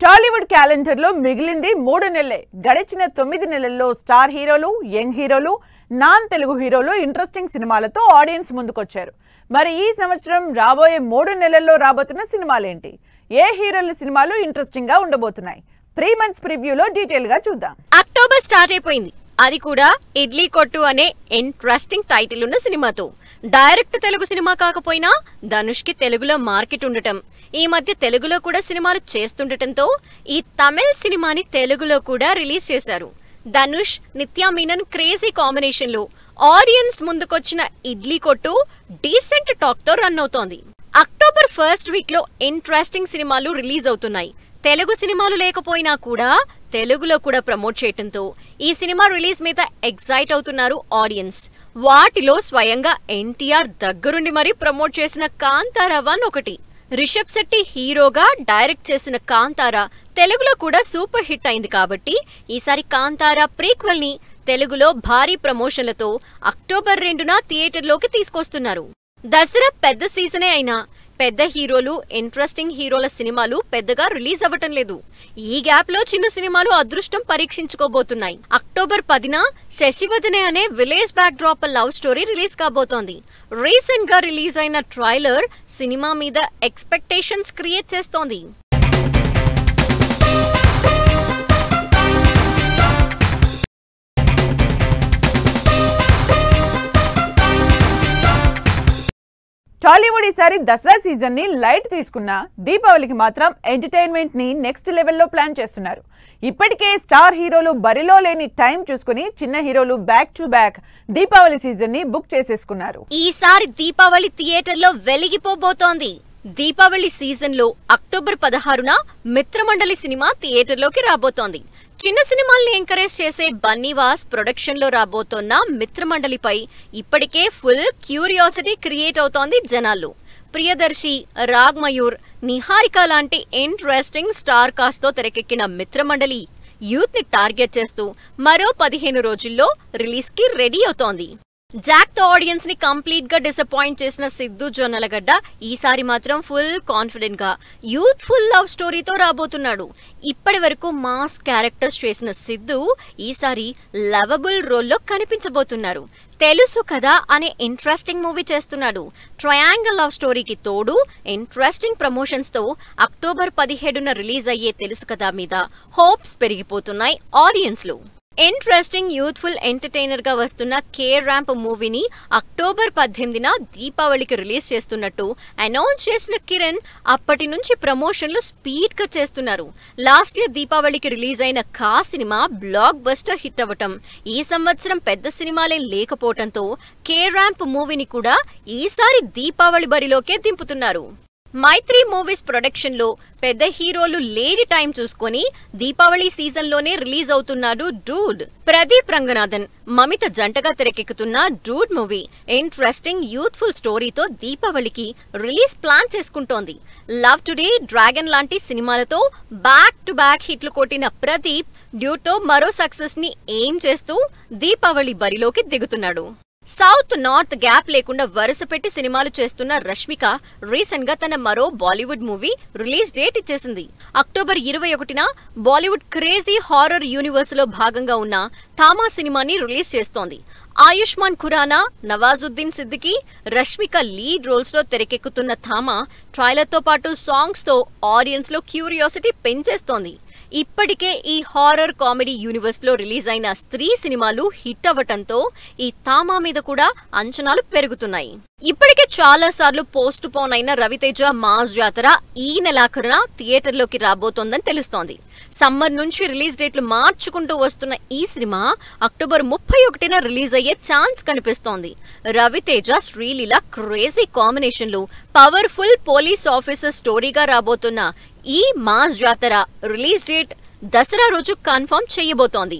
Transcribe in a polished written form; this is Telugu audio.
టాలీవుడ్ క్యాలెండర్ లో మిగిలింది 3 నెలలే. గడిచిన 9 నెలల్లో స్టార్ హీరోలు, యంగ్ హీరోలు, నాన్ తెలుగు హీరోలు ఇంట్రెస్టింగ్ సినిమాలతో ఆడియన్స్ ముందుకొచ్చారు. మరి ఈ సంవత్సరం రాబోయే 3 నెలల్లో రాబోతున్న సినిమాలేంటి? ఏ హీరోల సినిమాలు ఇంట్రెస్టింగ్ గా ఉండబోతున్నాయి? 3 మంత్స్ ప్రివ్యూలో డీటెయిల్ గా చూద్దాం. అక్టోబర్ స్టార్ట్ అయిపోయింది. అది కూడా ఇడ్లీ కొట్టు అనే ఇంట్రెస్టింగ్ టైటిల్ ఉన్న సినిమాతో. డైరెక్ట్ తెలుగు సినిమా కాకపోయినా ధనుష్ కి తెలుగులో మార్కెట్ ఉండటం, ఈ మధ్య తెలుగులో కూడా సినిమాలు చేస్తుండటంతో ఈ తమిళ్ సినిమాని తెలుగులో కూడా రిలీజ్ చేశారు. ధనుష్, నిత్యా మీనన్ క్రేజీ కాంబినేషన్ లో ఆడియన్స్ ముందుకొచ్చిన ఇడ్లీ కొట్టు డీసెంట్ టాక్ తో రన్ అవుతోంది. అక్టోబర్ ఫస్ట్ వీక్ లో ఇంట్రెస్టింగ్ సినిమాలు రిలీజ్ అవుతున్నాయి. తెలుగు సినిమాలు లేకపోయినా కూడా తెలుగులో కూడా ప్రమోట్ చేయటంతో ఈ సినిమా రిలీజ్ మీద ఎక్సైట్ అవుతున్నారు ఆడియన్స్. వాటిలో స్వయంగా ఎన్టీఆర్ దగ్గరుండి మరీ ప్రమోట్ చేసిన కాంతారా 1 ఒకటి. రిషబ్ శెట్టి హీరోగా డైరెక్ట్ చేసిన కాంతారా తెలుగులో కూడా సూపర్ హిట్ అయింది కాబట్టి ఈసారి కాంతారా ప్రీక్వెల్ ని తెలుగులో భారీ ప్రమోషన్లతో అక్టోబర్ 2న థియేటర్లోకి తీసుకొస్తున్నారు. దసరా పెద్ద సీజనే అయినా పెద్ద హీరోలు, ఇంట్రెస్టింగ్ హీరోల సినిమాలు పెద్దగా రిలీజ్ అవ్వటం లేదు. ఈ గ్యాప్ లో చిన్న సినిమాలు అదృష్టం పరీక్షించుకోబోతున్నాయి. అక్టోబర్ 10న శశివదనే అనే village back drop love story release కాబోతోంది. రీసెంట్ గా రిలీజ్ అయిన ట్రైలర్ సినిమా మీద ఎక్స్పెక్టేషన్స్ క్రియేట్ చేస్తోంది. టాలీవుడ్ ఈసారి దసరా సీజన్ ని లైట్ తీసుకున్న దీపావళికి మాత్రం ఎంటర్టైన్మెంట్ ని నెక్స్ట్ లెవెల్లో ప్లాన్ చేస్తున్నారు. ఇప్పటికే స్టార్ హీరోలు బరిలో లేని టైం చూసుకుని చిన్న హీరోలు back to back Deepavali season ని బుక్ చేసేసుకున్నారు. ఈసారి దీపావళి థియేటర్లో వెలిగిపోబోతోంది. దీపావళి సీజన్ లో అక్టోబర్ 16న మిత్రమండలి సినిమా థియేటర్లోకి రాబోతోంది. చిన్న సినిమాల్ని ఎంకరేజ్ చేసే బన్నీవాస్ ప్రొడక్షన్ లో రాబోతోన్న మిత్రమండలిపై ఇప్పటికే ఫుల్ క్యూరియాసిటీ క్రియేట్ అవుతోంది జనాల్లో. ప్రియదర్శి, రాగ్ మయూర్, నిహారిక లాంటి ఇంట్రెస్టింగ్ స్టార్ కాస్ట్ తో తెరకెక్కిన మిత్రమండలి యూత్ ని టార్గెట్ చేస్తూ మరో 15 రోజుల్లో రిలీజ్ కి రెడీ అవుతోంది. జాక్ తో ఆడియన్స్ ని కంప్లీట్ గా డిసప్పాయింట్ చేసిన సిద్ధు జొన్నలగడ్డ ఈసారి మాత్రం ఫుల్ కాన్ఫిడెంట్ గా యూత్ ఫుల్ లవ్ స్టోరీతో రాబోతున్నాడు. ఇప్పటి వరకు మాస్ క్యారెక్టర్స్ చేసిన సిద్ధు ఈసారి లవబుల్ రోల్లో కనిపించబోతున్నారు. తెలుసు కదా అనే ఇంట్రెస్టింగ్ మూవీ చేస్తున్నాడు. ట్రయాంగిల్ లవ్ స్టోరీకి తోడు ఇంట్రెస్టింగ్ ప్రమోషన్స్ తో అక్టోబర్ 17న రిలీజ్ అయ్యే తెలుసు కదా మీద హోప్స్ పెరిగిపోతున్నాయి ఆడియన్స్ లో. ఇంట్రెస్టింగ్ యూత్ఫుల్ ఎంటర్టైనర్ గా వస్తున్న కే ర్యాంప్ మూవీని అక్టోబర్ 18న దీపావళికి రిలీజ్ చేస్తున్నట్టు అనౌన్స్ చేసిన కిరణ్ అప్పటి నుంచి ప్రమోషన్లు స్పీడ్ గా చేస్తున్నారు. లాస్ట్ ఇయర్ దీపావళికి రిలీజ్ అయిన ఖా సినిమా బ్లాక్ బస్టర్ హిట్ అవ్వటం, ఈ సంవత్సరం పెద్ద సినిమాలే లేకపోవటంతో కే ర్యాంప్ మూవీని కూడా ఈసారి దీపావళి బరిలోకే దింపుతున్నారు. మైత్రి మూవీస్ ప్రొడక్షన్ లో పెద్ద హీరోలు లేని టైం చూసుకొని దీపావళి సీజన్ లోనే రిలీజ్ అవుతున్నాడు డూడ్. ప్రదీప్ రంగనాథన్, మమిత జంటగా తెరకెక్కుతున్న డూడ్ మూవీ ఇంట్రెస్టింగ్ యూత్ఫుల్ స్టోరీతో దీపావళికి రిలీజ్ ప్లాన్ చేసుకుంటోంది. లవ్ టుడే, డ్రాగన్ లాంటి సినిమాలతో బ్యాక్ టు బ్యాక్ హిట్లు కొట్టిన ప్రదీప్ డ్యూడ్ తో మరో సక్సెస్ ని ఎయిమ్ చేస్తూ దీపావళి బరిలోకి దిగుతున్నాడు. సౌత్ నార్త్ గ్యాప్ లేకుండా వరుస పెట్టి సినిమాలు చేస్తున్న రష్మిక రీసెంట్ గా తన మరో బాలీవుడ్ మూవీ రిలీజ్ డేట్ ఇచ్చేసింది. అక్టోబర్ 21న బాలీవుడ్ క్రేజీ హారర్ యూనివర్స్ లో భాగంగా ఉన్న థామా సినిమాని రిలీజ్ చేస్తోంది. ఆయుష్మాన్ ఖురానా, నవాజుద్దీన్ సిద్దికీ, రష్మిక లీడ్ రోల్స్ లో తెరకెక్కుతున్న థామా ట్రైలర్ తో పాటు సాంగ్స్ తో ఆడియన్స్ లో క్యూరియాసిటీ పెంచేస్తోంది. ఇప్పటికే ఈ హారర్ కామెడీ యూనివర్స్ లో రిలీజ్ అయిన స్త్రీ సినిమాలు హిట్ అవ్వటంతో ఈ థామా మీద కూడా అంచనాలు పెరుగుతున్నాయి. ఇప్పటికే చాలా సార్లు పోస్ట్ పోన్ అయిన రవితేజ మాస్ జాతర ఈ నెలాఖరున థియేటర్లోకి రాబోతోందని తెలుస్తోంది. సమ్మర్ నుంచి రిలీజ్ డేట్లు మార్చుకుంటూ వస్తున్న ఈ సినిమా అక్టోబర్ 31న రిలీజ్ అయ్యే ఛాన్స్ కనిపిస్తోంది. రవితేజ, శ్రీలీల క్రేజీ కాంబినేషన్ లో పవర్ఫుల్ పోలీస్ ఆఫీసర్ స్టోరీగా రాబోతున్న ఈ మాస్ జాతర రిలీజ్ డేట్ దసరా రోజు కన్ఫర్మ్ చేయబోతోంది.